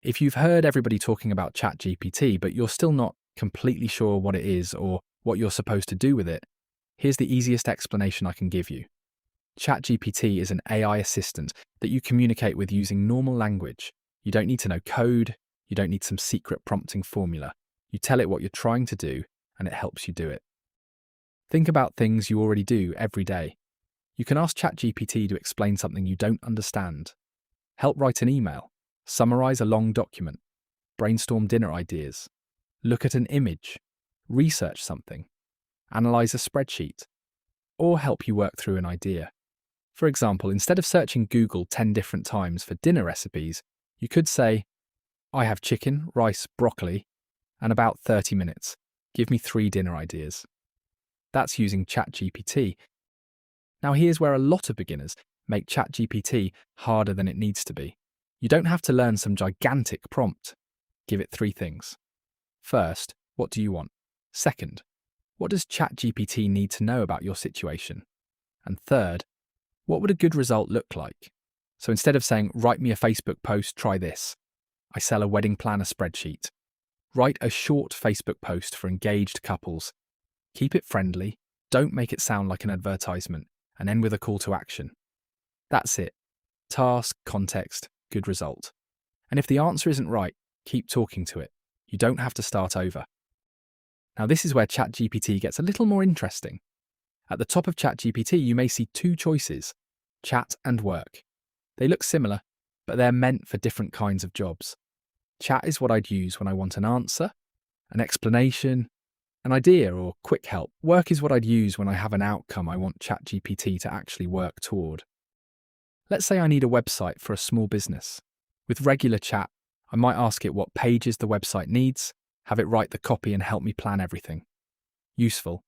If you've heard everybody talking about ChatGPT, but you're still not completely sure what it is or what you're supposed to do with it, here's the easiest explanation I can give you. ChatGPT is an AI assistant that you communicate with using normal language. You don't need to know code, you don't need some secret prompting formula. You tell it what you're trying to do, and it helps you do it. Think about things you already do every day. You can ask ChatGPT to explain something you don't understand. Help write an email, summarize a long document, brainstorm dinner ideas, look at an image, research something, analyze a spreadsheet, or help you work through an idea. For example, instead of searching Google 10 different times for dinner recipes, you could say, I have chicken, rice, broccoli, and about 30 minutes. Give me 3 dinner ideas. That's using ChatGPT. Now here's where a lot of beginners make ChatGPT harder than it needs to be. You don't have to learn some gigantic prompt. Give it 3 things. First, what do you want? Second, what does ChatGPT need to know about your situation? And third, what would a good result look like? So instead of saying, write me a Facebook post, try this. I sell a wedding planner spreadsheet. Write a short Facebook post for engaged couples. Keep it friendly, don't make it sound like an advertisement, and end with a call to action. That's it. Task, context, good result. And if the answer isn't right, keep talking to it. You don't have to start over. Now this is where ChatGPT gets a little more interesting. At the top of ChatGPT, you may see 2 choices, chat and work. They look similar, but they're meant for different kinds of jobs. Chat is what I'd use when I want an answer, an explanation, an idea, or quick help. Work is what I'd use when I have an outcome I want ChatGPT to actually work toward. Let's say I need a website for a small business. With regular chat, I might ask it what pages the website needs, have it write the copy and help me plan everything. Useful.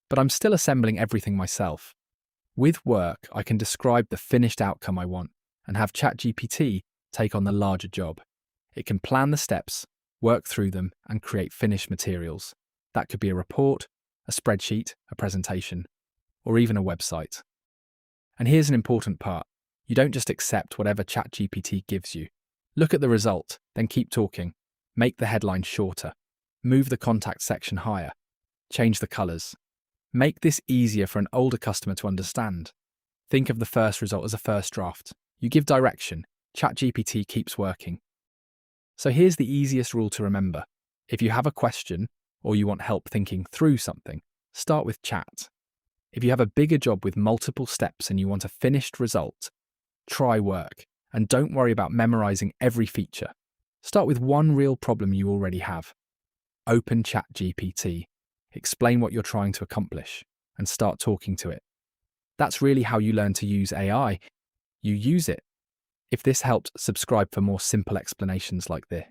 But I'm still assembling everything myself. With work, I can describe the finished outcome I want and have ChatGPT take on the larger job. It can plan the steps, work through them, and create finished materials. That could be a report, a spreadsheet, a presentation, or even a website. And here's an important part. You don't just accept whatever ChatGPT gives you. Look at the result, then keep talking. Make the headline shorter. Move the contact section higher. Change the colours. Make this easier for an older customer to understand. Think of the first result as a first draft. You give direction. ChatGPT keeps working. So here's the easiest rule to remember. If you have a question or you want help thinking through something, start with chat. If you have a bigger job with multiple steps and you want a finished result, try work. And don't worry about memorizing every feature. Start with one real problem you already have. Open ChatGPT. Explain what you're trying to accomplish and start talking to it. That's really how you learn to use AI. You use it. If this helped, subscribe for more simple explanations like this.